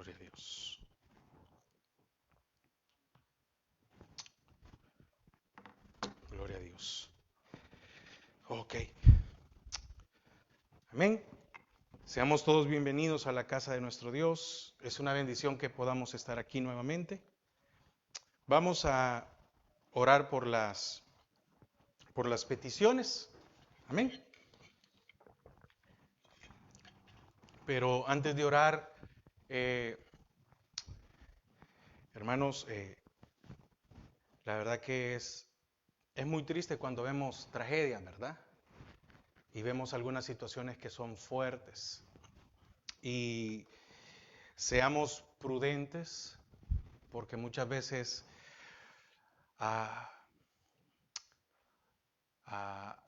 Gloria a Dios. Gloria a Dios. Ok. Amén. Seamos todos bienvenidos a la casa de nuestro Dios. Es una bendición que podamos estar aquí nuevamente. Vamos a orar por las peticiones. Amén. Pero antes de orar, hermanos, la verdad que es muy triste cuando vemos tragedias, ¿verdad? Y vemos algunas situaciones que son fuertes. Y seamos prudentes, porque muchas veces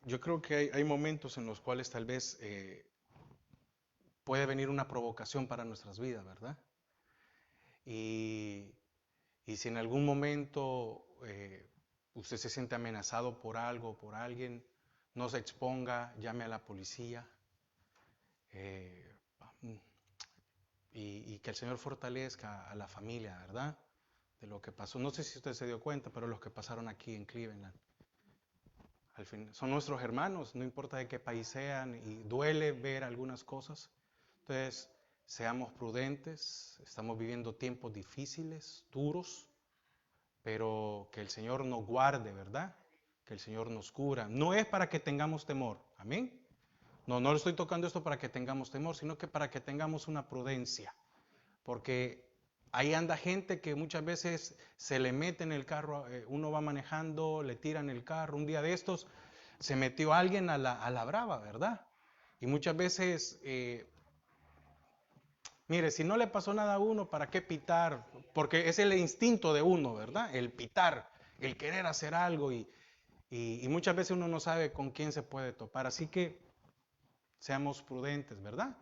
yo creo que hay momentos en los cuales tal vez puede venir una provocación para nuestras vidas, ¿verdad? Y, y si en algún momento usted se siente amenazado por algo, por alguien, no se exponga, llame a la policía. eh, y que el Señor fortalezca a la familia, ¿verdad? De lo que pasó. No sé si usted se dio cuenta, pero los que pasaron aquí en Cleveland, al fin, son nuestros hermanos, no importa de qué país sean, y duele ver algunas cosas. Entonces, seamos prudentes, estamos viviendo tiempos difíciles, duros, pero que el Señor nos guarde, ¿verdad? Que el Señor nos cura. No es para que tengamos temor, amén. No le estoy tocando esto para que tengamos temor, sino que para que tengamos una prudencia. Porque ahí anda gente que muchas veces se le mete en el carro, uno va manejando, le tiran el carro. Un día de estos se metió alguien a la brava, ¿verdad? Y muchas veces, mire, si no le pasó nada a uno, ¿para qué pitar? Porque es el instinto de uno, ¿verdad? El pitar, el querer hacer algo y muchas veces uno no sabe con quién se puede topar. Así que seamos prudentes, ¿verdad?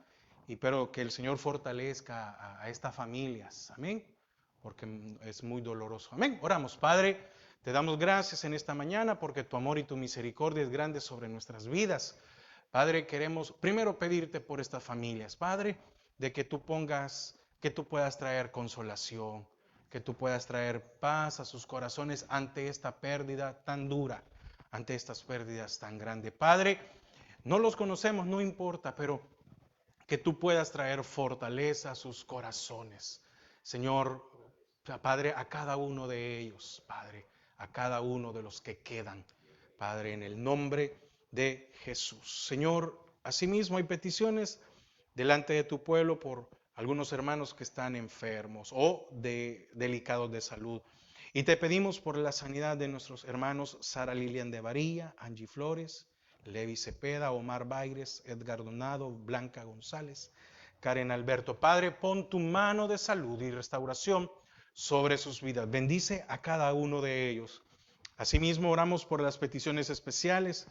Pero que el Señor fortalezca a estas familias, amén, porque es muy doloroso. Amén. Oramos, Padre, te damos gracias en esta mañana porque tu amor y tu misericordia es grande sobre nuestras vidas. Padre, queremos primero pedirte por estas familias, Padre, de que tú puedas traer consolación, que tú puedas traer paz a sus corazones ante esta pérdida tan dura, ante estas pérdidas tan grandes. Padre, no los conocemos, no importa, pero que tú puedas traer fortaleza a sus corazones. Señor, Padre, a cada uno de ellos, Padre, a cada uno de los que quedan, Padre, en el nombre de Jesús. Señor, asimismo hay peticiones delante de tu pueblo por algunos hermanos que están enfermos o delicados de salud. Y te pedimos por la sanidad de nuestros hermanos Sara Lilian de Varilla, Angie Flores, Levi Cepeda, Omar Baires, Edgar Donado, Blanca González, Karen Alberto. Padre, pon tu mano de salud y restauración sobre sus vidas. Bendice a cada uno de ellos. Asimismo, oramos por las peticiones especiales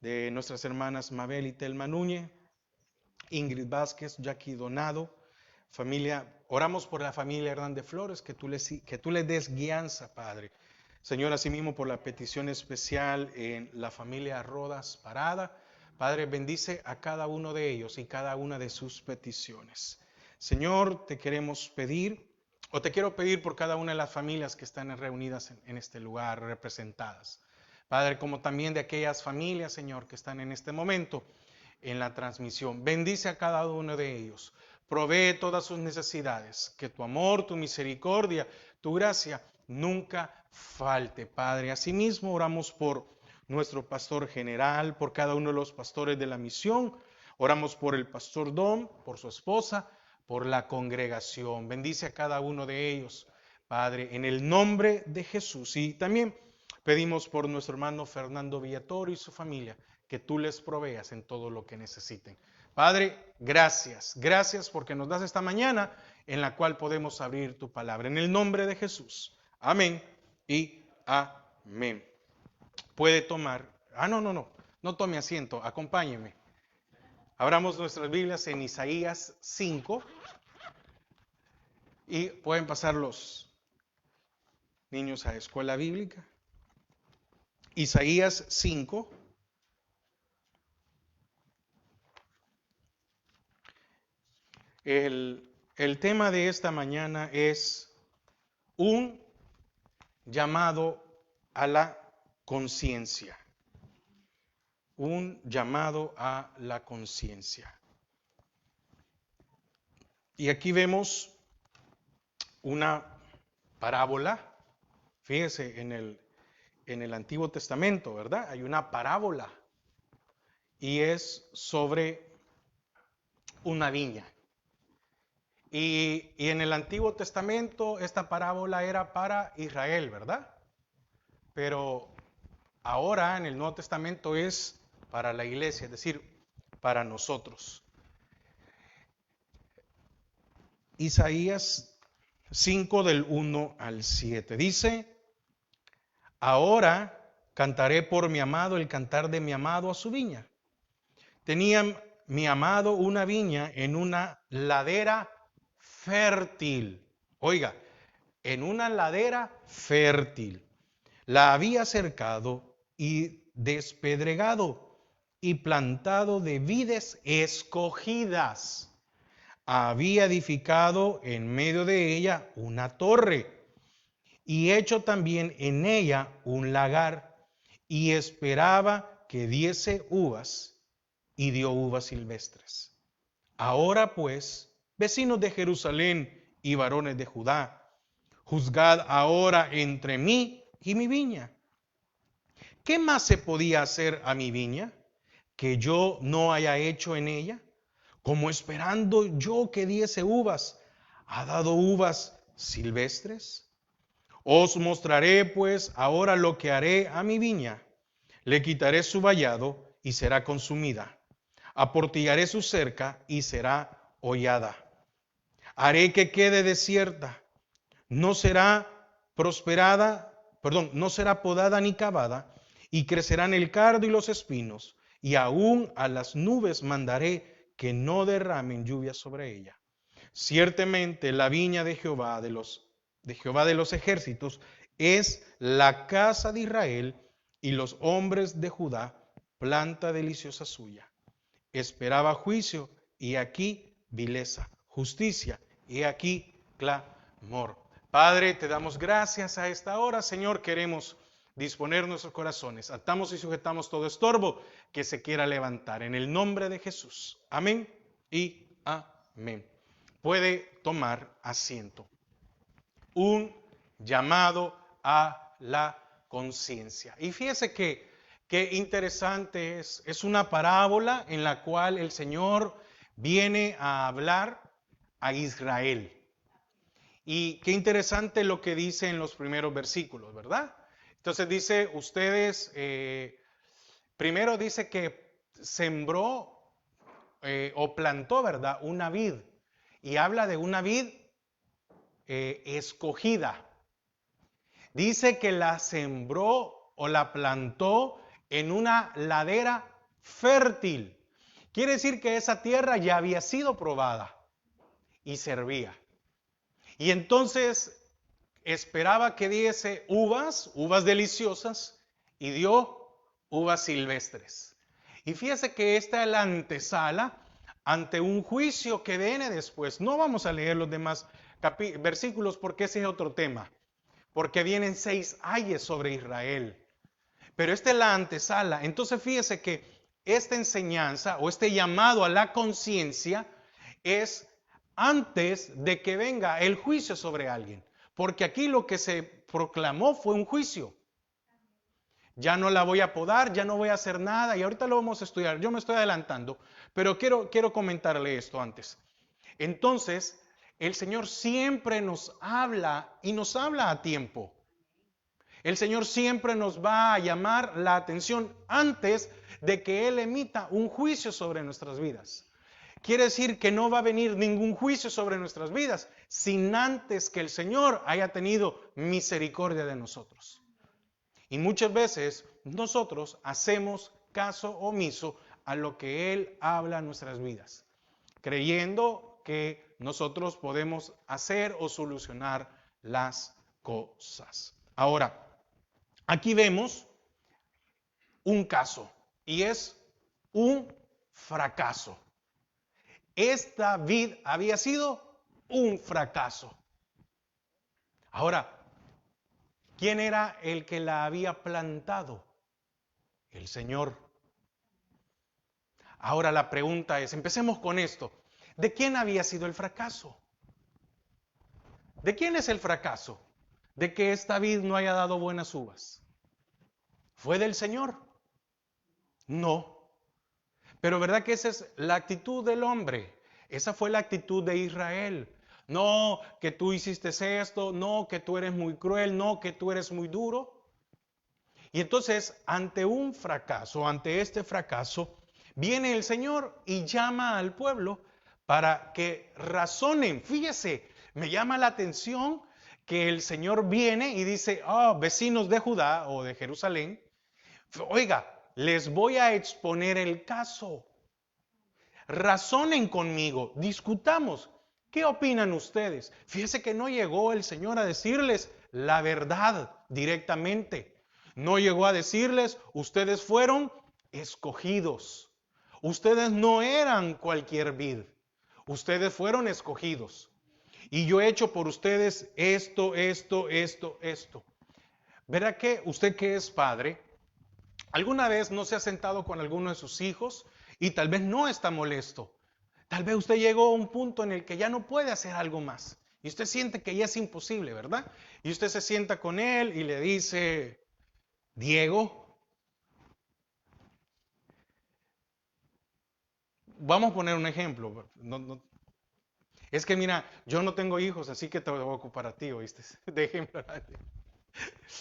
de nuestras hermanas Mabel y Telma Núñez, Ingrid Vázquez, Jackie Donado, familia. Oramos por la familia Hernández Flores, que tú les des guianza, Padre. Señor, asimismo por la petición especial en la familia Rodas Parada. Padre, bendice a cada uno de ellos y cada una de sus peticiones. Señor, te quiero pedir por cada una de las familias que están reunidas en este lugar, representadas. Padre, como también de aquellas familias, Señor, que están en este momento en la transmisión. Bendice a cada uno de ellos. Provee todas sus necesidades. Que tu amor, tu misericordia, tu gracia nunca falte, Padre. Asimismo, oramos por nuestro pastor general, por cada uno de los pastores de la misión. Oramos por el pastor Don, por su esposa, por la congregación. Bendice a cada uno de ellos, Padre, en el nombre de Jesús. Y también pedimos por nuestro hermano Fernando Villatoro y su familia, que tú les proveas en todo lo que necesiten. Padre, gracias porque nos das esta mañana en la cual podemos abrir tu palabra. En el nombre de Jesús. Amén y amén. Puede tomar, no tome asiento, acompáñeme. Abramos nuestras Biblias en Isaías 5 y pueden pasar los niños a escuela bíblica. Isaías 5. El El tema de esta mañana es un llamado a la conciencia. Un llamado a la conciencia. Y aquí vemos una parábola. Fíjese, en el Antiguo Testamento, ¿verdad? Hay una parábola y es sobre una viña. Y en el Antiguo Testamento esta parábola era para Israel, ¿verdad? Pero ahora en el Nuevo Testamento es para la iglesia, es decir, para nosotros. Isaías 5 del 1 al 7 dice: Ahora cantaré por mi amado el cantar de mi amado a su viña. Tenía mi amado una viña en una ladera fértil. Oiga, en una ladera fértil. La había cercado y despedregado y plantado de vides escogidas. Había edificado en medio de ella una torre y hecho también en ella un lagar y esperaba que diese uvas y dio uvas silvestres. Ahora pues, vecinos de Jerusalén y varones de Judá, juzgad ahora entre mí y mi viña. ¿Qué más se podía hacer a mi viña que yo no haya hecho en ella? Como esperando yo que diese uvas, ¿ha dado uvas silvestres? Os mostraré pues ahora lo que haré a mi viña. Le quitaré su vallado y será consumida. Aportillaré su cerca y será hollada. Haré que quede desierta. No será no será podada ni cavada, y crecerán el cardo y los espinos, y aún a las nubes mandaré que no derramen lluvia sobre ella. Ciertamente la viña de Jehová de los ejércitos es la casa de Israel, y los hombres de Judá planta deliciosa suya. Esperaba juicio, y aquí vileza; justicia, y aquí clamor. Padre, te damos gracias a esta hora, Señor. Queremos disponer nuestros corazones. Atamos y sujetamos todo estorbo que se quiera levantar en el nombre de Jesús. Amén y amén. Puede tomar asiento. Un llamado a la conciencia. Y fíjese que interesante es una parábola en la cual el Señor viene a hablar a Israel. Y qué interesante lo que dice en los primeros versículos, ¿verdad? Entonces dice, ustedes, primero dice que sembró o plantó, ¿verdad? Una vid. Y habla de una vid escogida. Dice que la sembró o la plantó en una ladera fértil. Quiere decir que esa tierra ya había sido probada y servía. Y entonces esperaba que diese uvas deliciosas, y dio uvas silvestres. Y fíjese que esta es la antesala ante un juicio que viene después. No vamos a leer los demás versículos porque ese es otro tema. Porque vienen 6 ayes sobre Israel. Pero esta es la antesala. Entonces fíjese que esta enseñanza o este llamado a la conciencia es antes de que venga el juicio sobre alguien. Porque aquí lo que se proclamó fue un juicio. Ya no la voy a podar, ya no voy a hacer nada, y ahorita lo vamos a estudiar. Yo me estoy adelantando, pero quiero comentarle esto antes. Entonces, el Señor siempre nos habla y nos habla a tiempo. El Señor siempre nos va a llamar la atención antes de que Él emita un juicio sobre nuestras vidas. Quiere decir que no va a venir ningún juicio sobre nuestras vidas sin antes que el Señor haya tenido misericordia de nosotros. Y muchas veces nosotros hacemos caso omiso a lo que Él habla en nuestras vidas, creyendo que nosotros podemos hacer o solucionar las cosas. Ahora, aquí vemos un caso y es un fracaso. Esta vid había sido un fracaso. Ahora, ¿quién era el que la había plantado? El Señor. Ahora la pregunta es, empecemos con esto. ¿De quién había sido el fracaso? ¿De quién es el fracaso? De que esta vid no haya dado buenas uvas. ¿Fue del Señor? No. Pero ¿verdad que esa es la actitud del hombre? Esa fue la actitud de Israel. No, que tú hiciste esto, no, que tú eres muy cruel, no, que tú eres muy duro. Y entonces, ante un fracaso, ante este fracaso, viene el Señor y llama al pueblo para que razonen. Fíjese, me llama la atención que el Señor viene y dice, vecinos de Judá o de Jerusalén, oiga, les voy a exponer el caso. Razonen conmigo, discutamos. ¿Qué opinan ustedes? Fíjese que no llegó el Señor a decirles la verdad directamente. No llegó a decirles, ustedes fueron escogidos. Ustedes no eran cualquier vid. Ustedes fueron escogidos. Y yo he hecho por ustedes esto, esto, esto, esto. ¿Verá que usted que es padre, alguna vez no se ha sentado con alguno de sus hijos y tal vez no está molesto? Tal vez usted llegó a un punto en el que ya no puede hacer algo más. Y usted siente que ya es imposible, ¿verdad? Y usted se sienta con él y le dice, Diego, vamos a poner un ejemplo. Es que mira, yo no tengo hijos, así que te voy a ocupar a ti, ¿oíste? De ejemplo.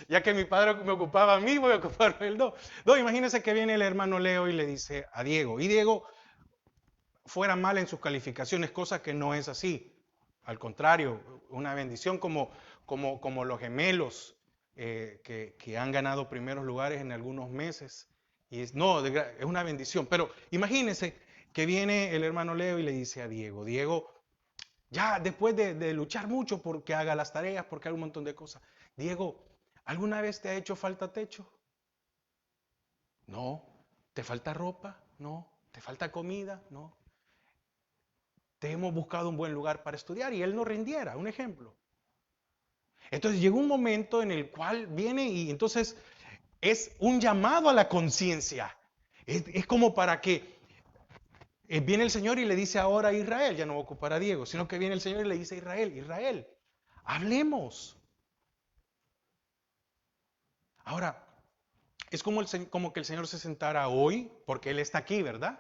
Ya que mi padre me ocupaba a mí, voy a ocuparme el dos. No, imagínese que viene el hermano Leo y le dice a Diego, y Diego fuera mal en sus calificaciones, cosa que no es así. Al contrario, una bendición como los gemelos que han ganado primeros lugares en algunos meses. No, es una bendición. Pero imagínense que viene el hermano Leo y le dice a Diego, Diego, ya después de luchar mucho porque haga las tareas, porque haga un montón de cosas, Diego, ¿alguna vez te ha hecho falta techo? No. ¿Te falta ropa? No. ¿Te falta comida? No. Te hemos buscado un buen lugar para estudiar y él no rindiera, un ejemplo. Entonces llegó un momento en el cual viene y entonces es un llamado a la conciencia. Es como para que viene el Señor y le dice ahora a Israel, ya no va a ocupar a Diego, sino que viene el Señor y le dice a Israel, Israel, hablemos. Ahora, es como que el Señor se sentara hoy, porque Él está aquí, ¿verdad?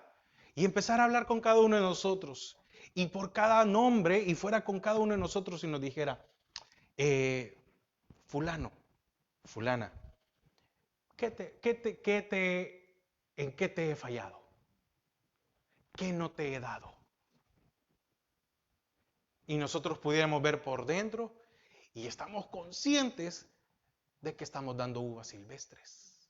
Y empezar a hablar con cada uno de nosotros. Y por cada nombre, y fuera con cada uno de nosotros y nos dijera, fulano, fulana, ¿en qué te he fallado? ¿Qué no te he dado? Y nosotros pudiéramos ver por dentro y estamos conscientes de que estamos dando uvas silvestres.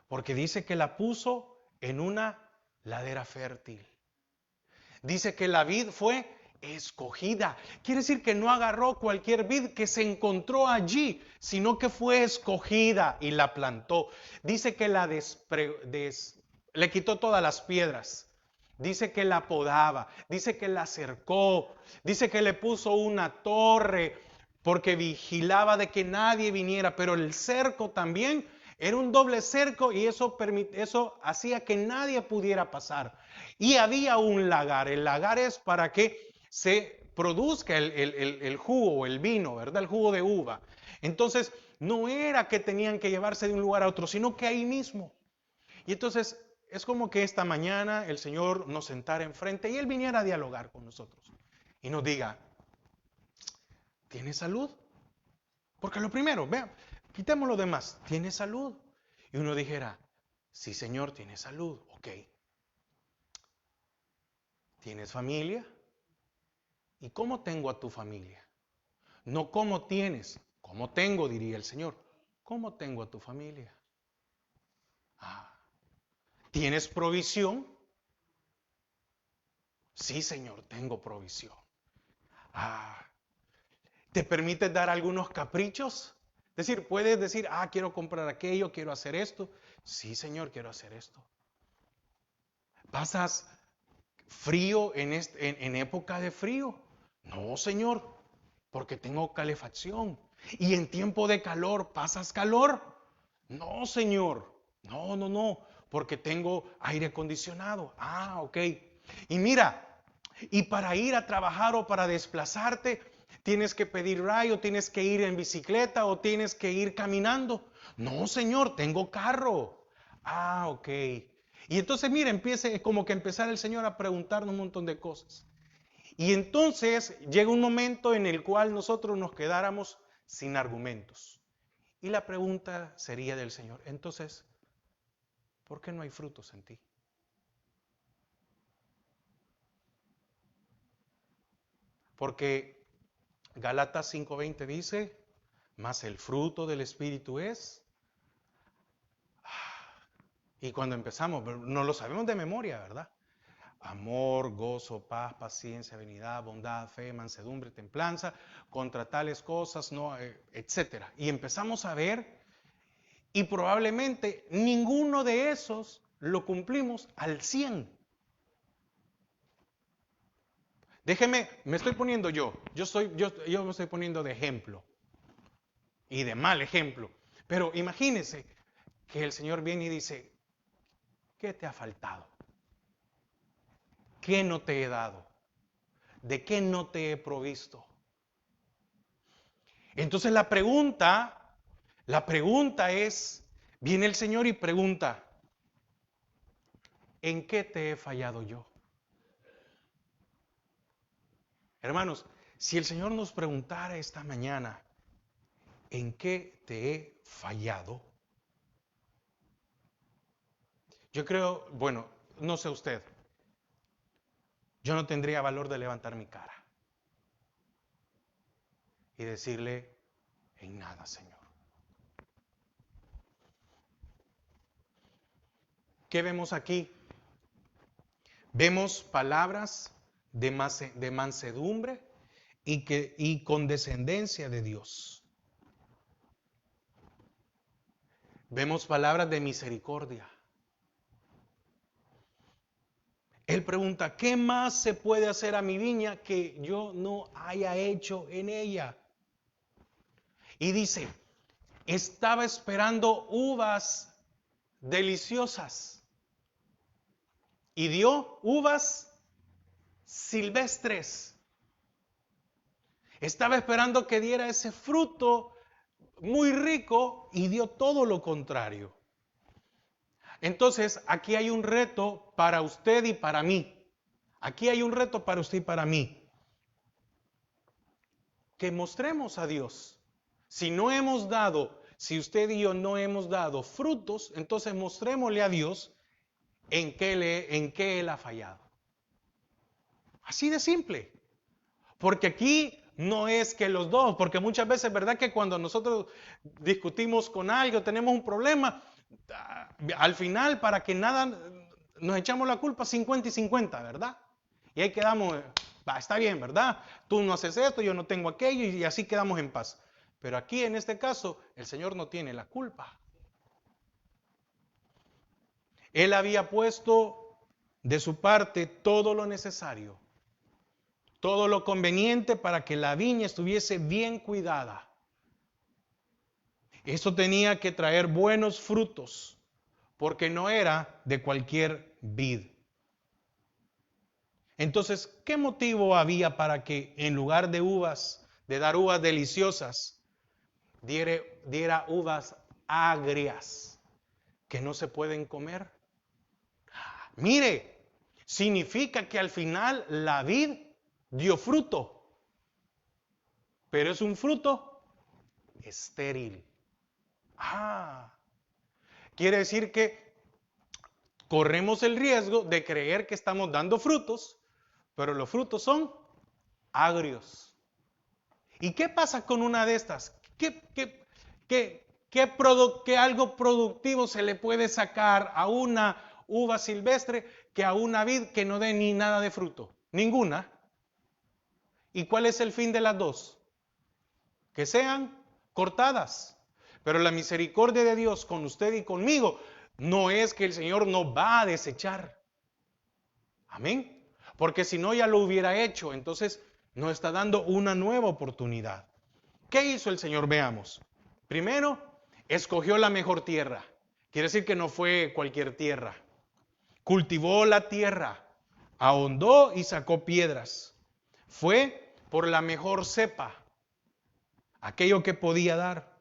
Porque dice que la puso en una ladera fértil. Dice que la vid fue escogida. Quiere decir que no agarró cualquier vid que se encontró allí, sino que fue escogida y la plantó. Dice que le quitó todas las piedras. Dice que la podaba, dice que la cercó, dice que le puso una torre porque vigilaba de que nadie viniera, pero el cerco también era un doble cerco y eso hacía que nadie pudiera pasar. Y había un lagar, el lagar es para que se produzca el jugo o el vino, ¿verdad? El jugo de uva. Entonces, no era que tenían que llevarse de un lugar a otro, sino que ahí mismo. Y entonces es como que esta mañana el Señor nos sentara enfrente y Él viniera a dialogar con nosotros y nos diga, ¿tienes salud? Porque lo primero, vean, quitemos lo demás, ¿tienes salud? Y uno dijera, sí Señor, tienes salud, ok. ¿Tienes familia? ¿Y cómo tengo a tu familia? No cómo tienes, cómo tengo, diría el Señor. ¿Cómo tengo a tu familia? Ah, ¿tienes provisión? Sí, Señor, tengo provisión. Ah, ¿te permites dar algunos caprichos? Es decir, puedes decir, quiero comprar aquello, quiero hacer esto. Sí, Señor, quiero hacer esto. Pasas frío en época de frío. No, Señor, porque tengo calefacción. Y en tiempo de calor, ¿pasas calor? No, Señor. No, no, no, porque tengo aire acondicionado. Ah, ok. Y mira, y para ir a trabajar o para desplazarte, tienes que pedir ride o tienes que ir en bicicleta o tienes que ir caminando. No, Señor, tengo carro. Ah, ok. Y entonces, mira, empiece como que empezar el Señor a preguntarnos un montón de cosas. Y entonces llega un momento en el cual nosotros nos quedáramos sin argumentos. Y la pregunta sería del Señor, entonces, ¿por qué no hay frutos en ti? Porque Gálatas 5:20 dice, mas el fruto del Espíritu es, y cuando empezamos, no lo sabemos de memoria, ¿verdad? Amor, gozo, paz, paciencia, benignidad, bondad, fe, mansedumbre, templanza, contra tales cosas, no, etcétera. Y empezamos a ver, y probablemente ninguno de esos lo cumplimos al 100. Déjeme, me estoy poniendo yo me estoy poniendo de ejemplo y de mal ejemplo. Pero imagínese que el Señor viene y dice, ¿qué te ha faltado? ¿Qué no te he dado? ¿De qué no te he provisto? Entonces la pregunta es, viene el Señor y pregunta, ¿en qué te he fallado yo? Hermanos, si el Señor nos preguntara esta mañana, ¿en qué te he fallado? Yo creo, bueno, no sé usted, yo no tendría valor de levantar mi cara y decirle, en nada, Señor. ¿Qué vemos aquí? Vemos palabras de mansedumbre y condescendencia de Dios. Vemos palabras de misericordia. Él pregunta, ¿qué más se puede hacer a mi viña que yo no haya hecho en ella? Y dice, estaba esperando uvas deliciosas y dio uvas silvestres. Estaba esperando que diera ese fruto muy rico y dio todo lo contrario. Entonces, aquí hay un reto para usted y para mí. Aquí hay un reto para usted y para mí. Que mostremos a Dios. Si usted y yo no hemos dado frutos, entonces mostrémosle a Dios en qué Él ha fallado. Así de simple. Porque aquí no es que los dos, porque muchas veces, ¿verdad? Que cuando nosotros discutimos con algo, tenemos un problema, al final, para que nada, nos echamos la culpa 50 y 50, ¿verdad? Y ahí quedamos, está bien, ¿verdad? Tú no haces esto, yo no tengo aquello, y así quedamos en paz. Pero aquí, en este caso, el Señor no tiene la culpa. Él había puesto de su parte todo lo necesario, todo lo conveniente para que la viña estuviese bien cuidada. Esto tenía que traer buenos frutos, porque no era de cualquier vid. Entonces, ¿qué motivo había para que en lugar de dar uvas deliciosas, diera uvas agrias que no se pueden comer? Mire, significa que al final la vid dio fruto, pero es un fruto estéril. Quiere decir que corremos el riesgo de creer que estamos dando frutos, pero los frutos son agrios. ¿Y qué pasa con una de estas? ¿Qué algo productivo se le puede sacar a una uva silvestre que a una vid que no dé ni nada de fruto? Ninguna. ¿Y cuál es el fin de las dos? Que sean cortadas. Pero la misericordia de Dios con usted y conmigo no es que el Señor nos va a desechar. Amén. porque si no ya lo hubiera hecho. Entonces nos está dando una nueva oportunidad. ¿Qué hizo el Señor? Veamos. Primero, escogió la mejor tierra. Quiere decir que no fue cualquier tierra. Cultivó la tierra, ahondó y sacó piedras. Fue por la mejor cepa, aquello que podía dar.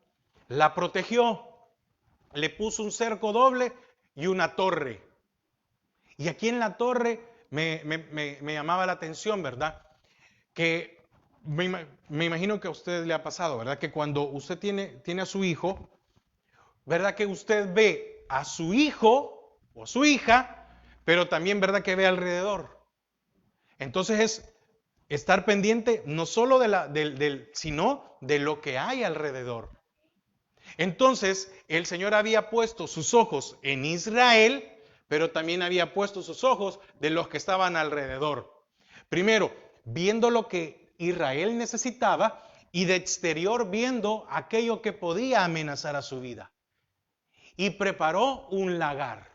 La protegió, le puso un cerco doble y una torre. Y aquí en la torre me llamaba la atención, ¿verdad? Que me imagino que a usted le ha pasado, ¿verdad? Que cuando usted tiene a su hijo, ¿verdad? Que usted ve a su hijo o su hija, pero también, ¿verdad? Que ve alrededor. Entonces es estar pendiente no solo sino de lo que hay alrededor. Entonces el Señor había puesto sus ojos en Israel, pero también había puesto sus ojos de los que estaban alrededor. Primero, viendo lo que Israel necesitaba y de exterior viendo aquello que podía amenazar a su vida. Y preparó un lagar.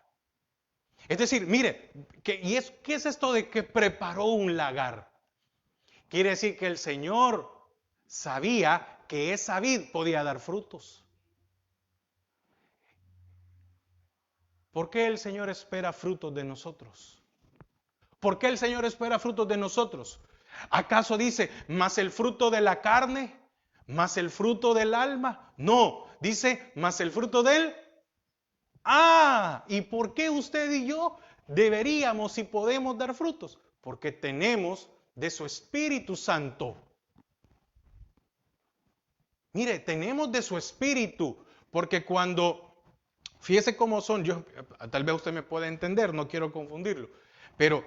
Es decir, mire, ¿qué es esto de que preparó un lagar? Quiere decir que el Señor sabía que esa vid podía dar frutos. ¿Por qué el Señor espera frutos de nosotros? ¿Por qué el Señor espera frutos de nosotros? ¿Acaso dice, más el fruto de la carne, más el fruto del alma? No, dice, más el fruto del... ¿y por qué usted y yo deberíamos y podemos dar frutos? Porque tenemos de su Espíritu Santo. Mire, tenemos de su Espíritu, porque cuando, fíjese cómo son, tal vez usted me pueda entender, no quiero confundirlo, pero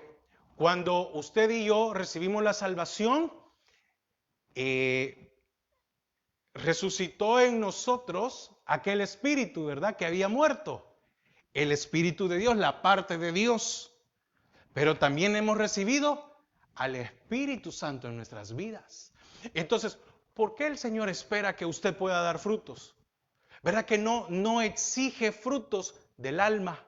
cuando usted y yo recibimos la salvación, resucitó en nosotros aquel Espíritu, ¿verdad? Que había muerto. El Espíritu de Dios, la parte de Dios. Pero también hemos recibido al Espíritu Santo en nuestras vidas. Entonces, ¿por qué el Señor espera que usted pueda dar frutos? ¿Verdad que no exige frutos del alma?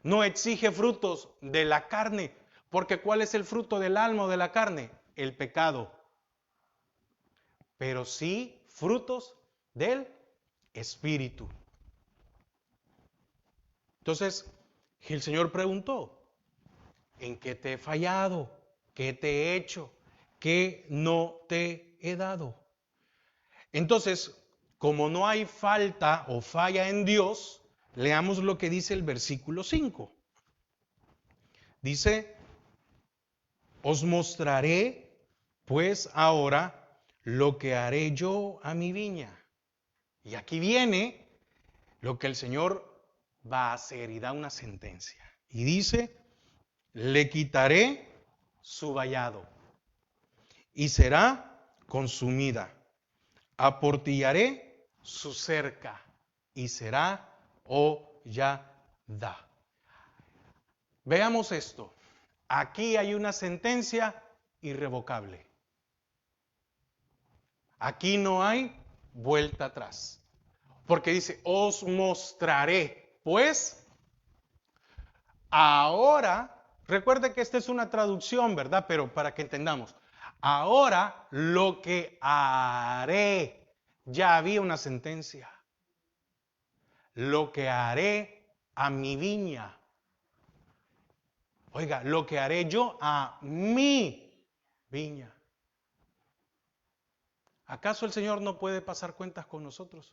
No exige frutos de la carne. Porque ¿cuál es el fruto del alma o de la carne? El pecado. Pero sí frutos del Espíritu. Entonces, el Señor preguntó, ¿en qué te he fallado? ¿Qué te he hecho? ¿Qué no te he dado? Entonces, como no hay falta o falla en Dios, leamos lo que dice el versículo 5. Dice, os mostraré pues ahora lo que haré yo a mi viña. Y aquí viene lo que el Señor va a hacer y da una sentencia. Y dice, le quitaré su vallado y será consumida. Aportillaré su cerca y será hollada. Veamos esto. Aquí hay una sentencia irrevocable. Aquí no hay vuelta atrás. Porque dice, os mostraré, pues, ahora, recuerde que esta es una traducción, ¿verdad? Pero para que entendamos, ahora lo que haré, ya había una sentencia. Lo que haré a mi viña. Oiga, lo que haré yo a mi viña. ¿Acaso el Señor no puede pasar cuentas con nosotros?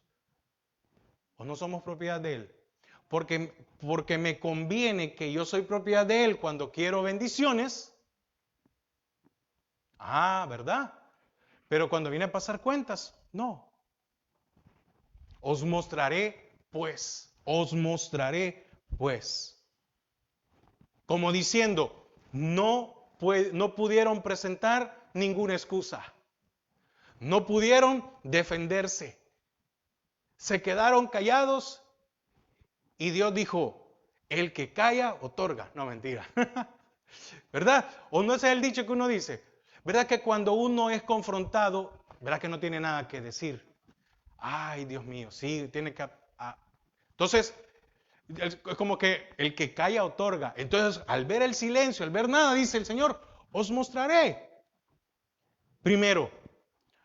¿O no somos propiedad de Él? Porque me conviene que yo soy propiedad de Él cuando quiero bendiciones. ¿Verdad? Pero cuando viene a pasar cuentas, no. Os mostraré pues. Como diciendo, no pudieron presentar ninguna excusa. No pudieron defenderse. Se quedaron callados y Dios dijo, el que calla otorga. No, mentira. ¿Verdad? ¿O no es el dicho que uno dice? ¿Verdad que cuando uno es confrontado, verdad que no tiene nada que decir? Ay, Dios mío, sí, tiene que... Entonces, Es como que el que calla otorga. Entonces, al ver el silencio, al ver nada, dice el Señor, os mostraré. Primero,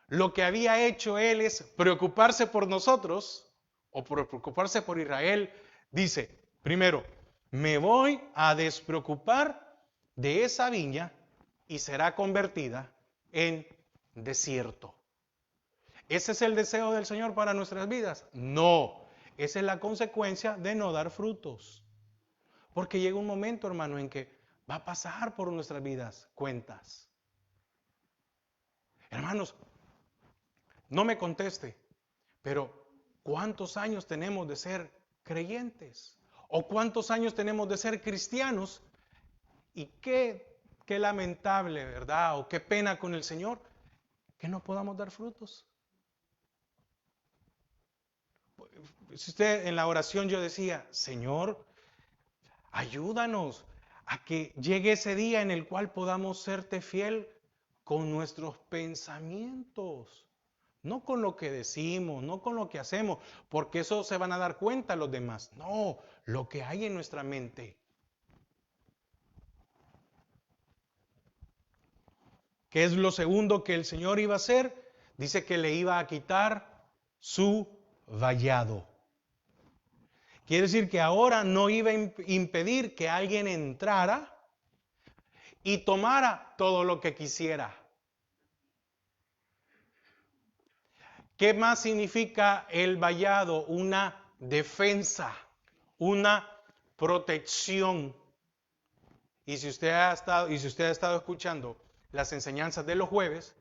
lo que había hecho Él es preocuparse por nosotros o por preocuparse por Israel. Dice, primero, me voy a despreocupar de esa viña y será convertida en desierto. ¿Ese es el deseo del Señor para nuestras vidas? No, esa es la consecuencia de no dar frutos. Porque llega un momento, hermano, en que va a pasar por nuestras vidas cuentas. Hermanos, no me conteste, pero ¿cuántos años tenemos de ser creyentes? ¿O cuántos años tenemos de ser cristianos? Y qué lamentable, ¿verdad? O qué pena con el Señor que no podamos dar frutos. Si usted en la oración yo decía, Señor, ayúdanos a que llegue ese día en el cual podamos serte fiel con nuestros pensamientos, no con lo que decimos, no con lo que hacemos, porque eso se van a dar cuenta los demás. No, lo que hay en nuestra mente. ¿Qué es lo segundo que el Señor iba a hacer? Dice que le iba a quitar su vallado. Quiere decir que ahora no iba a impedir que alguien entrara y tomara todo lo que quisiera. ¿Qué más significa el vallado? Una defensa, una protección. Y si usted ha estado escuchando las enseñanzas de los jueves,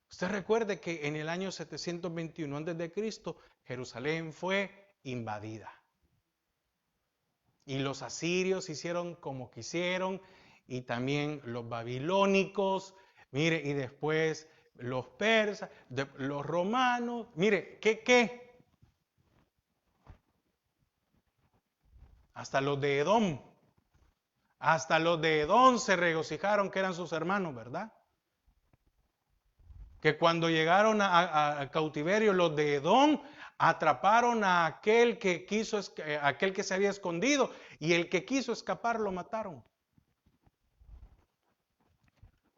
usted recuerde que en el año 721 a.C., Jerusalén fue invadida. Y los asirios hicieron como quisieron, y también los babilónicos, mire, y después los persas, los romanos, mire, ¿qué? Hasta los de Edom se regocijaron que eran sus hermanos, ¿verdad? Que cuando llegaron al cautiverio, los de Edom atraparon a aquel aquel que se había escondido, y el que quiso escapar lo mataron.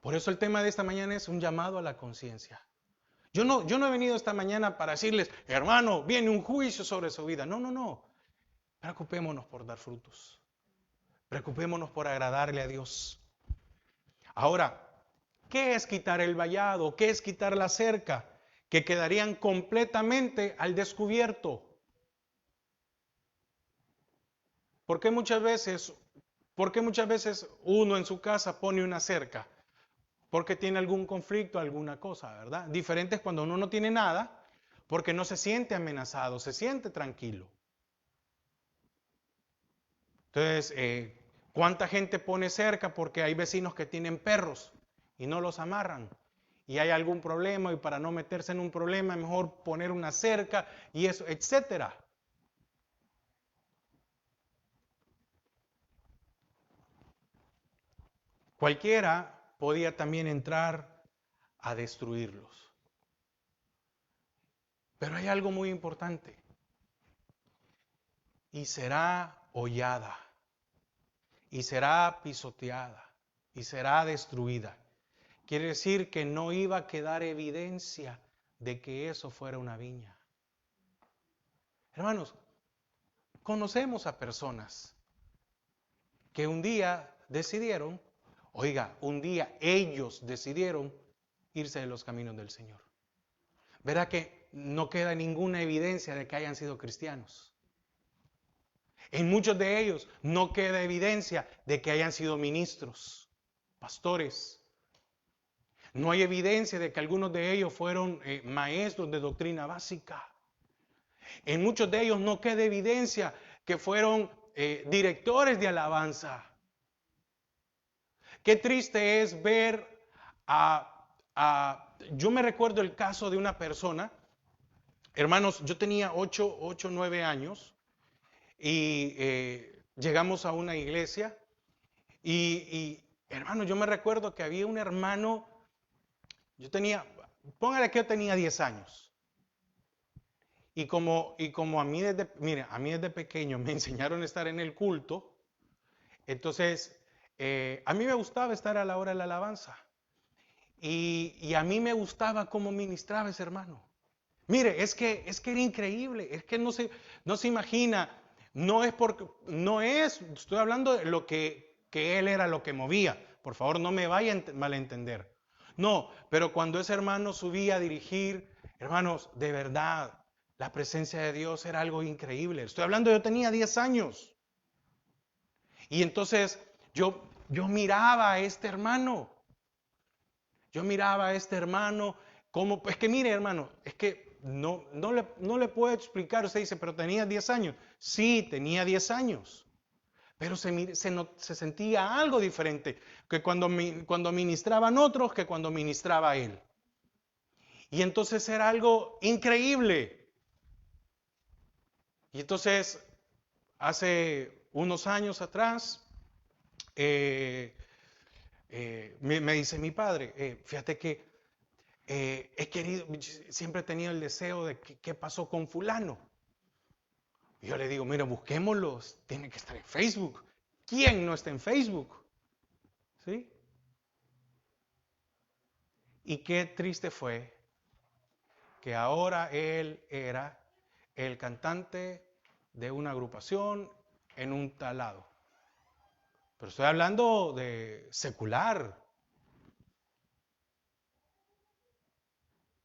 Por eso el tema de esta mañana es un llamado a la conciencia. Yo no he venido esta mañana para decirles, hermano, viene un juicio sobre su vida. No. Preocupémonos por dar frutos. Preocupémonos por agradarle a Dios. Ahora, ¿qué es quitar el vallado? ¿Qué es quitar la cerca? Que quedarían completamente al descubierto. ¿Por qué muchas veces uno en su casa pone una cerca? Porque tiene algún conflicto, alguna cosa, ¿verdad? Diferente es cuando uno no tiene nada, porque no se siente amenazado, se siente tranquilo. Entonces, ¿cuánta gente pone cerca? Porque hay vecinos que tienen perros y no los amarran. Y hay algún problema, y para no meterse en un problema, es mejor poner una cerca y eso, etcétera. Cualquiera podía también entrar a destruirlos. Pero hay algo muy importante. Y será hollada, y será pisoteada, y será destruida. Quiere decir que no iba a quedar evidencia de que eso fuera una viña. Hermanos, conocemos a personas que un día decidieron, un día ellos decidieron irse de los caminos del Señor. Verá que no queda ninguna evidencia de que hayan sido cristianos. En muchos de ellos no queda evidencia de que hayan sido ministros, pastores. No hay evidencia de que algunos de ellos fueron maestros de doctrina básica. En muchos de ellos no queda evidencia que fueron directores de alabanza. Qué triste es ver yo me recuerdo el caso de una persona, hermanos, yo tenía 8, 9 años y llegamos a una iglesia y hermano, yo me recuerdo que había un hermano, póngale que yo tenía 10 años. Y como a mí mire, a mí desde pequeño me enseñaron a estar en el culto, entonces a mí me gustaba estar a la hora de la alabanza. Y a mí me gustaba cómo ministraba ese hermano. Mire, es que era increíble, es que no se imagina, estoy hablando de lo que él era lo que movía. Por favor, no me vaya a malentender. No, pero cuando ese hermano subía a dirigir, hermanos, de verdad, la presencia de Dios era algo increíble. Estoy hablando, yo tenía 10 años. Y entonces yo miraba a este hermano. Yo miraba a este hermano, como, es que mire hermano, es que no le puedo explicar. Usted dice, pero tenía 10 años. Sí, tenía 10 años, pero se sentía algo diferente que cuando ministraban otros que cuando ministraba él. Y entonces era algo increíble. Y entonces, hace unos años atrás, me dice mi padre, fíjate que siempre he tenido el deseo de qué pasó con fulano. Y yo le digo, mira, busquémoslos, tiene que estar en Facebook. ¿Quién no está en Facebook? ¿Sí? Y qué triste fue que ahora él era el cantante de una agrupación en un tal lado. Pero estoy hablando de secular.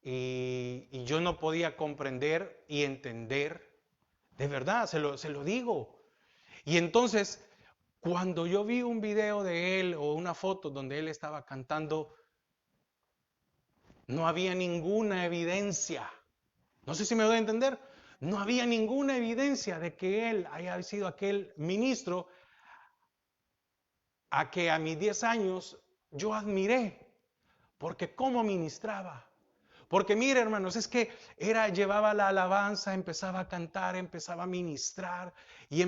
Y yo no podía comprender y entender. De verdad, se lo digo. Y entonces, cuando yo vi un video de él o una foto donde él estaba cantando, no había ninguna evidencia. No sé si me doy a entender. No había ninguna evidencia de que él haya sido aquel ministro a que a mis 10 años yo admiré. Porque cómo ministraba. Porque mire, hermanos, es que llevaba la alabanza, empezaba a cantar, empezaba a ministrar y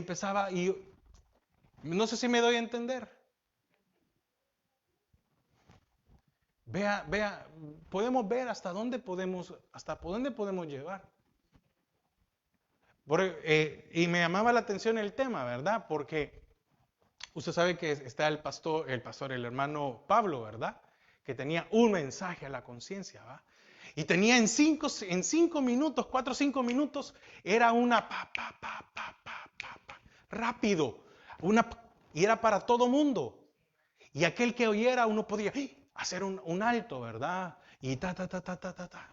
no sé si me doy a entender. Vea, podemos ver hasta dónde podemos llevar. Y me llamaba la atención el tema, ¿verdad? Porque usted sabe que está el hermano Pablo, ¿verdad? Que tenía un mensaje a la conciencia, ¿va? Y tenía en 5 minutos, 4 o 5 minutos, era una rápido, y era para todo mundo. Y aquel que oyera, uno podía hacer un alto, ¿verdad? Y ta, ta, ta, ta, ta, ta, ta.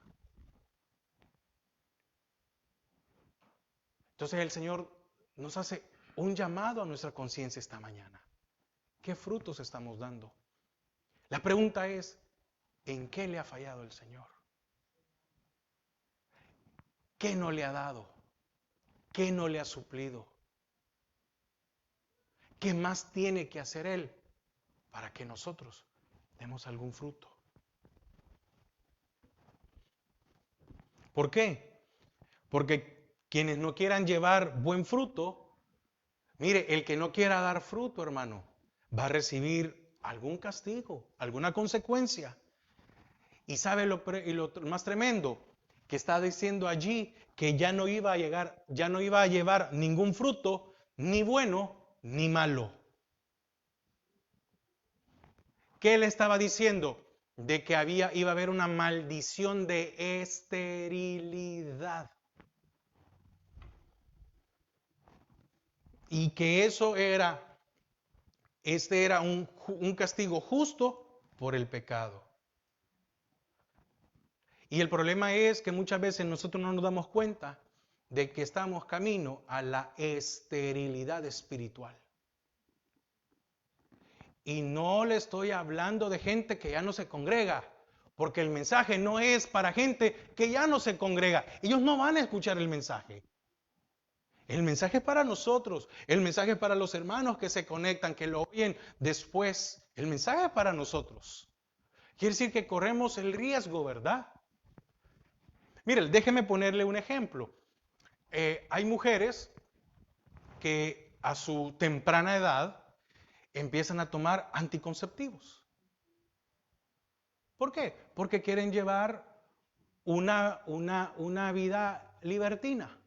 Entonces el Señor nos hace un llamado a nuestra conciencia esta mañana. ¿Qué frutos estamos dando? La pregunta es, ¿en qué le ha fallado el Señor? ¿Qué no le ha dado? ¿Qué no le ha suplido? ¿Qué más tiene que hacer Él para que nosotros demos algún fruto? ¿Por qué? Porque quienes no quieran llevar buen fruto, mire, el que no quiera dar fruto, hermano, va a recibir algún castigo, alguna consecuencia. Y sabe lo más tremendo, que está diciendo allí que ya no iba a llevar ningún fruto, ni bueno ni malo. ¿Qué le estaba diciendo? De que iba a haber una maldición de esterilidad. Y que este era un castigo justo por el pecado. Y el problema es que muchas veces nosotros no nos damos cuenta de que estamos camino a la esterilidad espiritual. Y no le estoy hablando de gente que ya no se congrega, porque el mensaje no es para gente que ya no se congrega. Ellos no van a escuchar el mensaje. El mensaje es para nosotros, el mensaje es para los hermanos que se conectan, que lo oyen después. El mensaje es para nosotros. Quiere decir que corremos el riesgo, ¿verdad? Mire, déjeme ponerle un ejemplo. Hay mujeres que a su temprana edad empiezan a tomar anticonceptivos. ¿Por qué? Porque quieren llevar una vida libertina.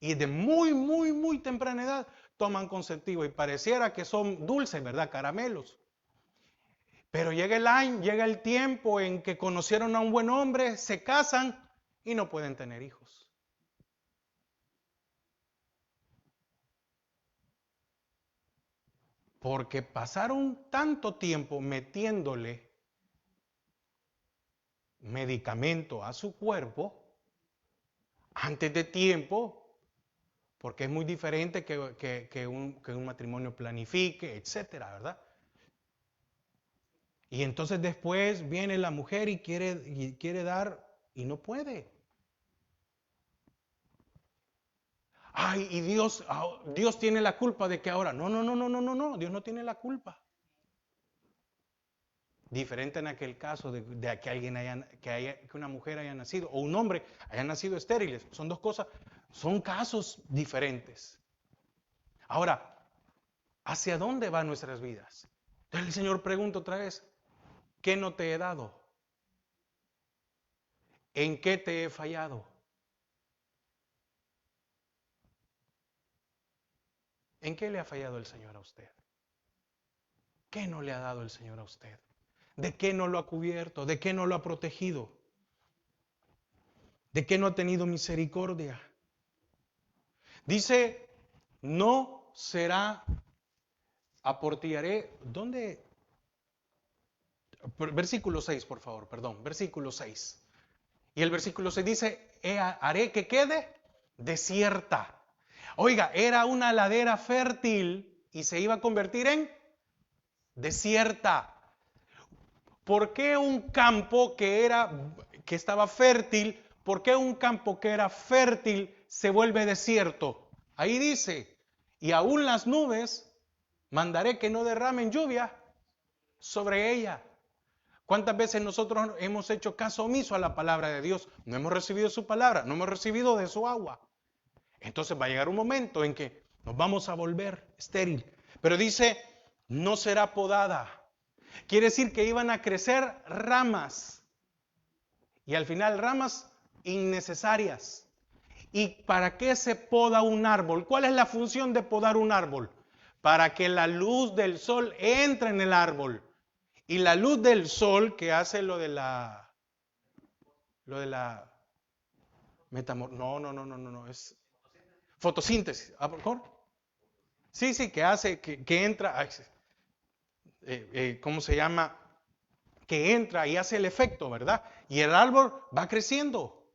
Y de muy, muy, muy temprana edad toman conceptivo y pareciera que son dulces, ¿verdad? Caramelos. Pero llega el año, llega el tiempo en que conocieron a un buen hombre, se casan y no pueden tener hijos. Porque pasaron tanto tiempo metiéndole medicamento a su cuerpo antes de tiempo, porque es muy diferente que un matrimonio planifique, etcétera, ¿verdad? Y entonces después viene la mujer y quiere dar y no puede. Ay, y Dios tiene la culpa de que ahora. No, no, no, no, no, no, no. Dios no tiene la culpa. Diferente en aquel caso de que alguien que una mujer haya nacido o un hombre haya nacido estériles. Son dos cosas, son casos diferentes. Ahora, ¿hacia dónde van nuestras vidas? Entonces el Señor pregunta otra vez, ¿qué no te he dado? ¿En qué te he fallado? ¿En qué le ha fallado el Señor a usted? ¿Qué no le ha dado el Señor a usted? ¿De qué no lo ha cubierto? ¿De qué no lo ha protegido? ¿De qué no ha tenido misericordia? Dice, no será, aportillaré, ¿dónde? Versículo 6, por favor, perdón, versículo 6. Y el versículo 6 dice, haré que quede desierta. Oiga, era una ladera fértil y se iba a convertir en desierta. ¿Por qué un campo que estaba fértil, por qué un campo que era fértil se vuelve desierto? Ahí dice, y aún las nubes mandaré que no derramen lluvia sobre ella. ¿Cuántas veces nosotros hemos hecho caso omiso a la palabra de Dios? No hemos recibido su palabra, no hemos recibido de su agua. Entonces va a llegar un momento en que nos vamos a volver estéril. Pero dice, no será podada. Quiere decir que iban a crecer ramas. Y al final ramas innecesarias. ¿Y para qué se poda un árbol? ¿Cuál es la función de podar un árbol? Para que la luz del sol entre en el árbol. Y la luz del sol que hace lo de la no, es fotosíntesis. ¿A mejor? Sí, sí, que hace, que entra, ¿cómo se llama? Que entra y hace el efecto, ¿verdad? Y el árbol va creciendo.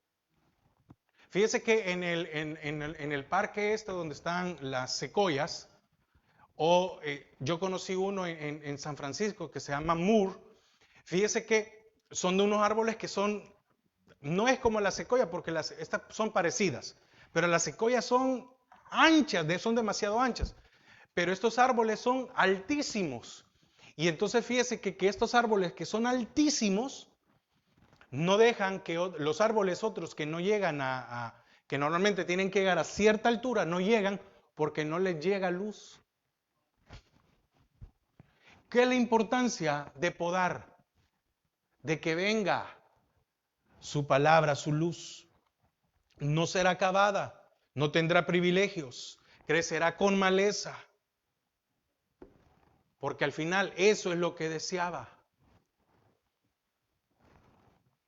Fíjese que en el parque donde están las secoyas, yo conocí uno en San Francisco que se llama Moore. Fíjese que son de unos árboles que no es como la secoya porque estas son parecidas, pero las secoyas son anchas, son demasiado anchas. Pero estos árboles son altísimos. Y entonces fíjese que estos árboles que son altísimos no dejan que los árboles otros que no llegan que normalmente tienen que llegar a cierta altura, no llegan porque no les llega luz. ¿Qué es la importancia de podar? De que venga su palabra, su luz. No será acabada, no tendrá privilegios, crecerá con maleza. Porque al final eso es lo que deseaba.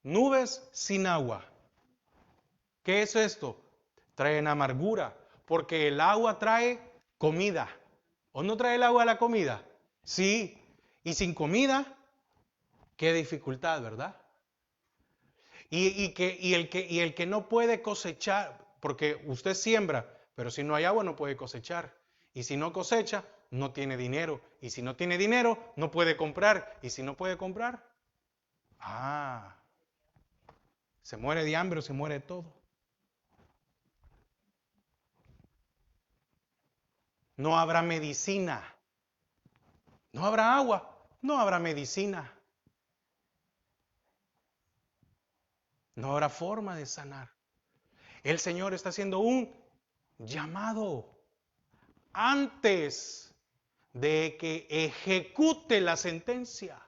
Nubes sin agua. ¿Qué es esto? Traen amargura, porque el agua trae comida. ¿O no trae el agua la comida? Sí. Y sin comida, qué dificultad, ¿verdad? Y el que no puede cosechar, porque usted siembra, pero si no hay agua no puede cosechar. Y si no cosecha, no tiene dinero. Y si no tiene dinero, no puede comprar. Y si no puede comprar, se muere de hambre o se muere de todo. No habrá medicina. No habrá agua. No habrá medicina. No habrá forma de sanar. El Señor está haciendo un llamado antes de que ejecute la sentencia.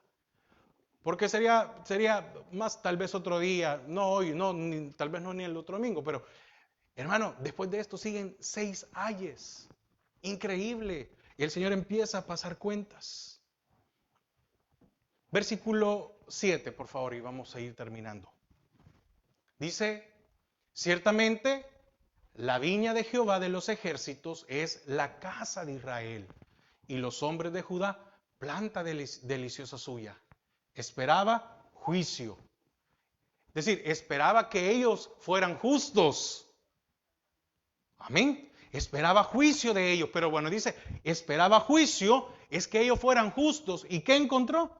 Porque sería más tal vez otro día, no hoy, no, tal vez no ni el otro domingo, pero Hermano, después de esto siguen 6 ayes. Increíble. Y el Señor empieza a pasar cuentas. Versículo 7, por favor, y vamos a ir terminando. Dice, ciertamente la viña de Jehová de los ejércitos es la casa de Israel, y los hombres de Judá, planta deliciosa suya. Esperaba juicio. Es decir, esperaba que ellos fueran justos. Amén. Esperaba juicio de ellos, pero bueno, dice, esperaba juicio, es que ellos fueran justos. ¿Y qué encontró?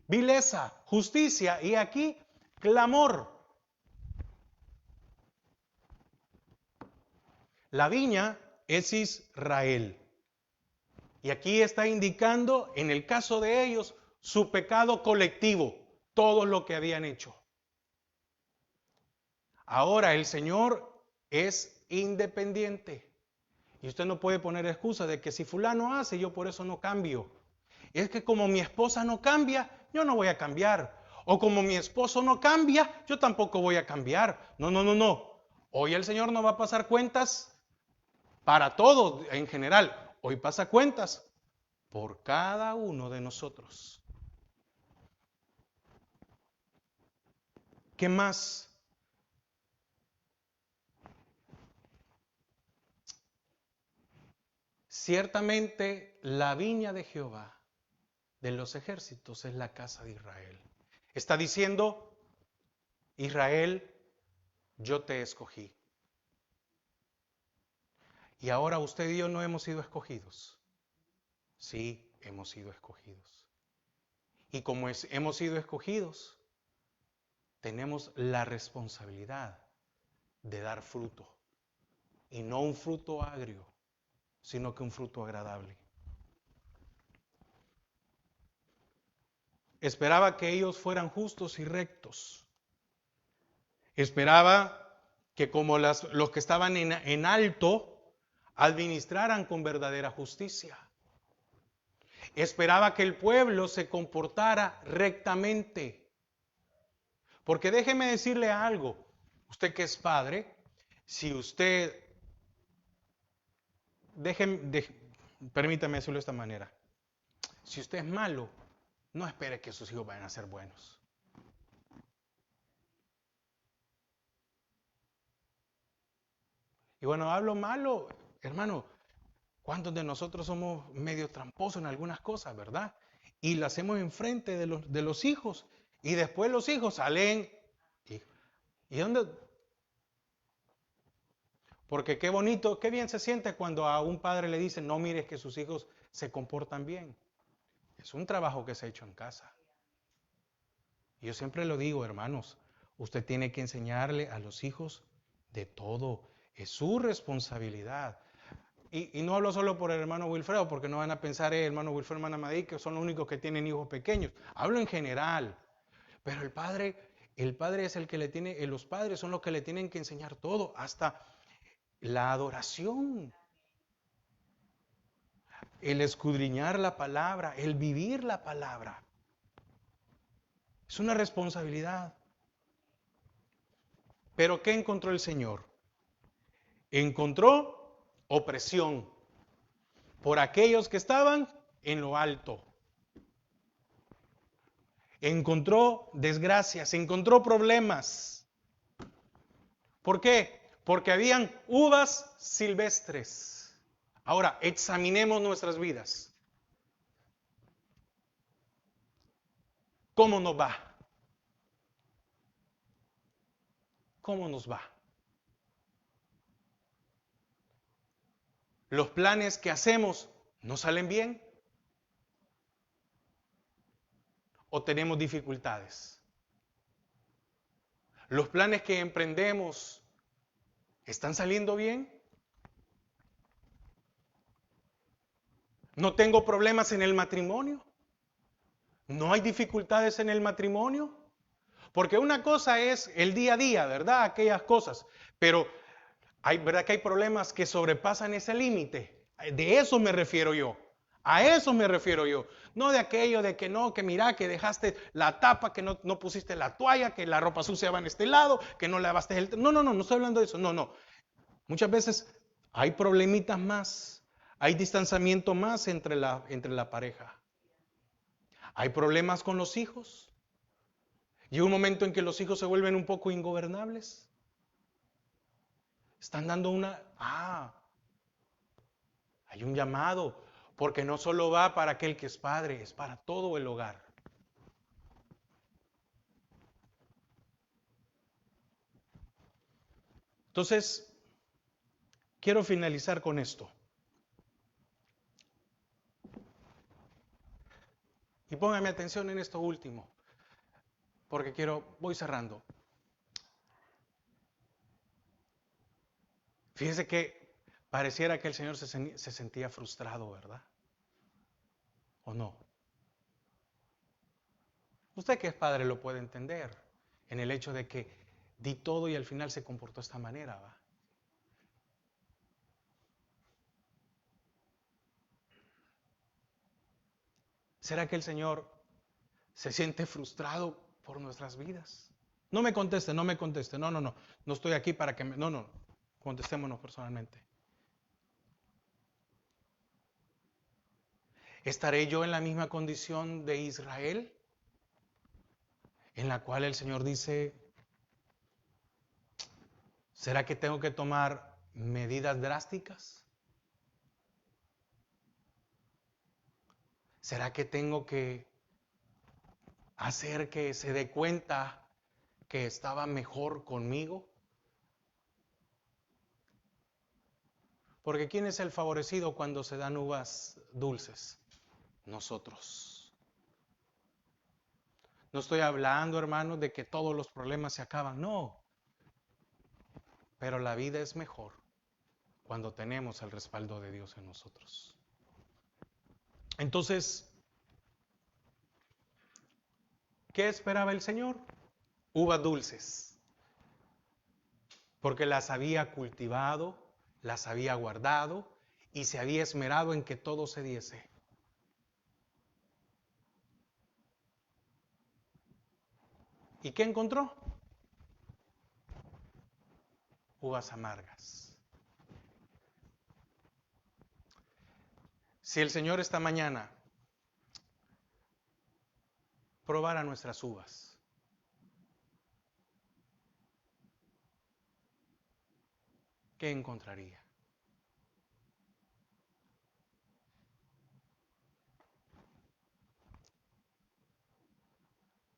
Vileza, justicia, y aquí, clamor. La viña es Israel. Y aquí está indicando, en el caso de ellos, su pecado colectivo, todo lo que habían hecho. Ahora el Señor es independiente. Y usted no puede poner excusa de que si fulano hace, yo por eso no cambio. Es que como mi esposa no cambia, yo no voy a cambiar. O como mi esposo no cambia, yo tampoco voy a cambiar. No, no, no, no. Hoy el Señor no va a pasar cuentas para todos en general. Hoy pasa cuentas por cada uno de nosotros. ¿Qué más? Ciertamente la viña de Jehová de los ejércitos es la casa de Israel. Está diciendo, Israel, yo te escogí. Y ahora usted y yo no hemos sido escogidos. Sí, hemos sido escogidos. Y como hemos sido escogidos, tenemos la responsabilidad de dar fruto. Y no un fruto agrio, sino que un fruto agradable. Esperaba que ellos fueran justos y rectos. Esperaba que como los que estaban en alto, administraran con verdadera justicia. Esperaba que el pueblo se comportara rectamente. Porque déjeme decirle algo, usted que es padre, si usted, permítame decirlo de esta manera, si usted es malo, no espere que sus hijos vayan a ser buenos. Y bueno, hablo malo, hermano, ¿cuántos de nosotros somos medio tramposos en algunas cosas, verdad? Y lo hacemos enfrente de los hijos. Y después los hijos salen. ¿Y dónde? Porque qué bonito, qué bien se siente cuando a un padre le dicen, no mires que sus hijos se comportan bien. Es un trabajo que se ha hecho en casa. Yo siempre lo digo, hermanos, usted tiene que enseñarle a los hijos de todo. Es su responsabilidad. Y no hablo solo por el hermano Wilfredo, porque no van a pensar, hermano Wilfredo, hermana Madí, que son los únicos que tienen hijos pequeños. Hablo en general. Pero el padre es el que le tiene, los padres son los que le tienen que enseñar todo, hasta la adoración, el escudriñar la palabra, el vivir la palabra. Es una responsabilidad. Pero ¿qué encontró el Señor? Encontró opresión por aquellos que estaban en lo alto. Encontró desgracias, encontró problemas. ¿Por qué? Porque habían uvas silvestres. Ahora, examinemos nuestras vidas. ¿Cómo nos va? ¿Cómo nos va? ¿Los planes que hacemos no salen bien? ¿O tenemos dificultades? ¿Los planes que emprendemos están saliendo bien? ¿No tengo problemas en el matrimonio? ¿No hay dificultades en el matrimonio? Porque una cosa es el día a día, ¿verdad? Aquellas cosas. Pero ¿verdad que hay problemas que sobrepasan ese límite? De eso me refiero yo. A eso me refiero yo. No de aquello de que no, que mira, que dejaste la tapa, que no pusiste la toalla, que la ropa sucia va en este lado, que no lavaste el... No, no, no, no estoy hablando de eso. No, no. Muchas veces hay problemitas más, hay distanciamiento más entre la pareja. Hay problemas con los hijos. Llega un momento en que los hijos se vuelven un poco ingobernables. Están dando hay un llamado, porque no solo va para aquel que es padre, es para todo el hogar. Entonces, quiero finalizar con esto. Y póngame atención en esto último, porque voy cerrando. Fíjese que pareciera que el Señor se sentía frustrado, ¿verdad? ¿O no? Usted que es padre lo puede entender en el hecho de que di todo y al final se comportó de esta manera, ¿va? ¿Será que el Señor se siente frustrado por nuestras vidas? No me conteste, no me conteste. No, no, no. No estoy aquí para que me... No, no. Contestémonos personalmente. ¿Estaré yo en la misma condición de Israel? En la cual el Señor dice, ¿será que tengo que tomar medidas drásticas? ¿Será que tengo que hacer que se dé cuenta que estaba mejor conmigo? Porque ¿quién es el favorecido cuando se dan uvas dulces? Nosotros. No estoy hablando, hermanos, de que todos los problemas se acaban, no. Pero la vida es mejor cuando tenemos el respaldo de Dios en nosotros. Entonces, ¿qué esperaba el Señor? Uvas dulces, porque las había cultivado, las había guardado y se había esmerado en que todo se diese. ¿Y qué encontró? Uvas amargas. Si el Señor esta mañana probara nuestras uvas, ¿qué encontraría?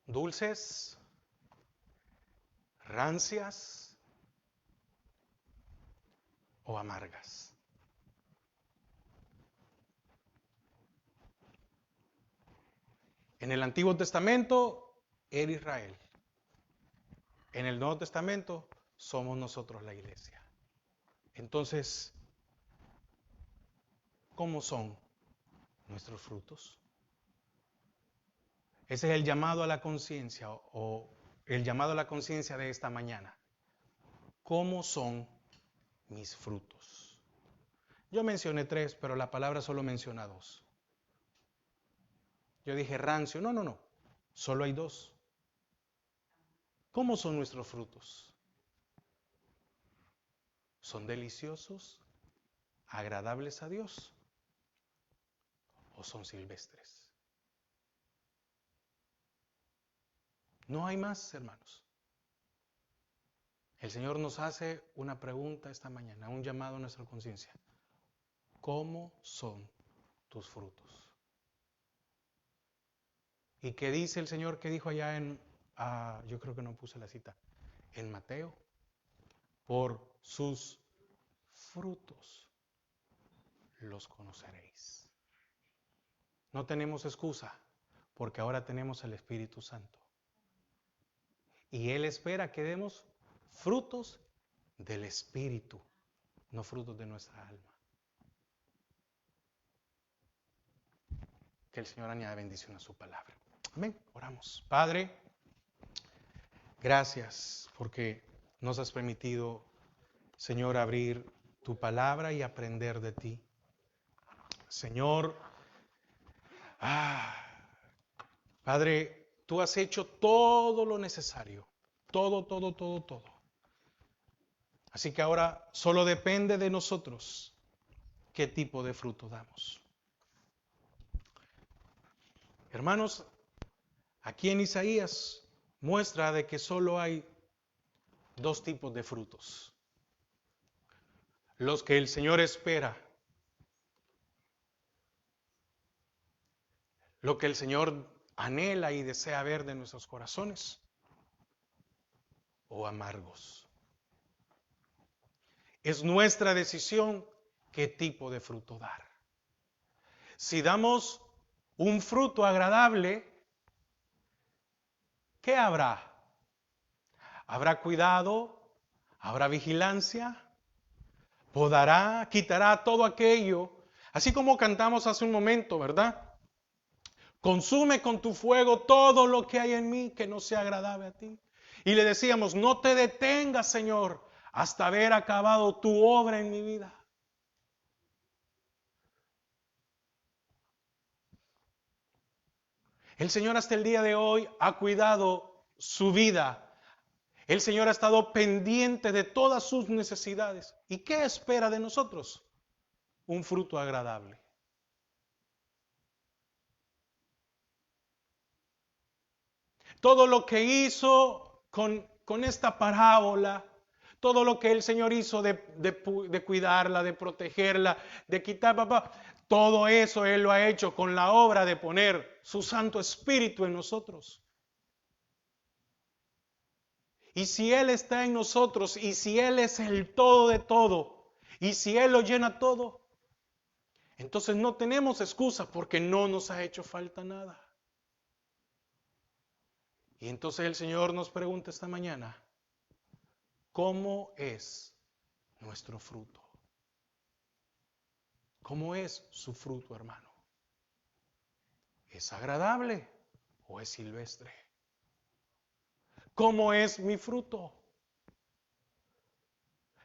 ¿Dulces? ¿Rancias? ¿O amargas? En el Antiguo Testamento era Israel. En el Nuevo Testamento somos nosotros la iglesia. Entonces, ¿cómo son nuestros frutos? Ese es el llamado a la conciencia o el llamado a la conciencia de esta mañana. ¿Cómo son mis frutos? Yo mencioné 3, pero la palabra solo menciona 2. Yo dije rancio. No, no, no. Solo hay 2. ¿Cómo son nuestros frutos? ¿Son deliciosos, agradables a Dios o son silvestres? No hay más, hermanos. El Señor nos hace una pregunta esta mañana, un llamado a nuestra conciencia. ¿Cómo son tus frutos? ¿Y qué dice el Señor que dijo allá yo creo que no puse la cita, en Mateo? Por sus frutos los conoceréis. No tenemos excusa, porque ahora tenemos el Espíritu Santo. Y Él espera que demos frutos del Espíritu, no frutos de nuestra alma. Que el Señor añada bendición a su palabra. Amén. Oramos. Padre, gracias porque nos has permitido, Señor, abrir tu palabra y aprender de ti. Señor, Padre, tú has hecho todo lo necesario. Todo, todo, todo, todo. Así que ahora solo depende de nosotros qué tipo de fruto damos. Hermanos, aquí en Isaías muestra de que solo hay dos tipos de frutos. Los que el Señor espera, lo que el Señor anhela y desea ver de nuestros corazones, o amargos. Es nuestra decisión qué tipo de fruto dar. Si damos un fruto agradable, ¿qué habrá? ¿Habrá cuidado? ¿Habrá vigilancia? ¿Podará? ¿Quitará todo aquello? Así como cantamos hace un momento, ¿verdad? Consume con tu fuego todo lo que hay en mí que no sea agradable a ti. Y le decíamos, no te detengas, Señor, hasta haber acabado tu obra en mi vida. El Señor hasta el día de hoy ha cuidado su vida. El Señor ha estado pendiente de todas sus necesidades. ¿Y qué espera de nosotros? Un fruto agradable. Todo lo que hizo con esta parábola, todo lo que el Señor hizo de cuidarla, de protegerla, de quitar, papá, todo eso Él lo ha hecho con la obra de poner su Santo Espíritu en nosotros. Y si Él está en nosotros, y si Él es el todo de todo, y si Él lo llena todo, entonces no tenemos excusa porque no nos ha hecho falta nada. Y entonces el Señor nos pregunta esta mañana, ¿cómo es nuestro fruto? ¿Cómo es su fruto, hermano? ¿Es agradable o es silvestre? ¿Cómo es mi fruto?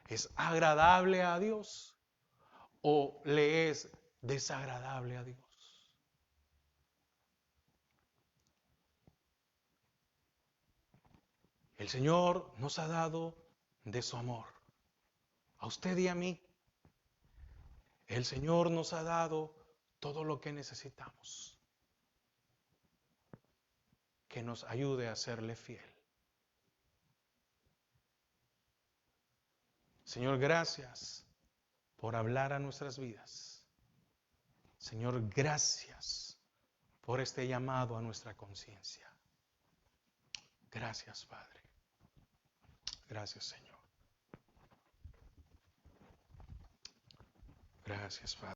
¿Es agradable a Dios o le es desagradable a Dios? El Señor nos ha dado de su amor, a usted y a mí. El Señor nos ha dado todo lo que necesitamos, que nos ayude a serle fiel. Señor, gracias por hablar a nuestras vidas. Señor, gracias por este llamado a nuestra conciencia. Gracias, Padre. Gracias, Señor. Gracias, Padre.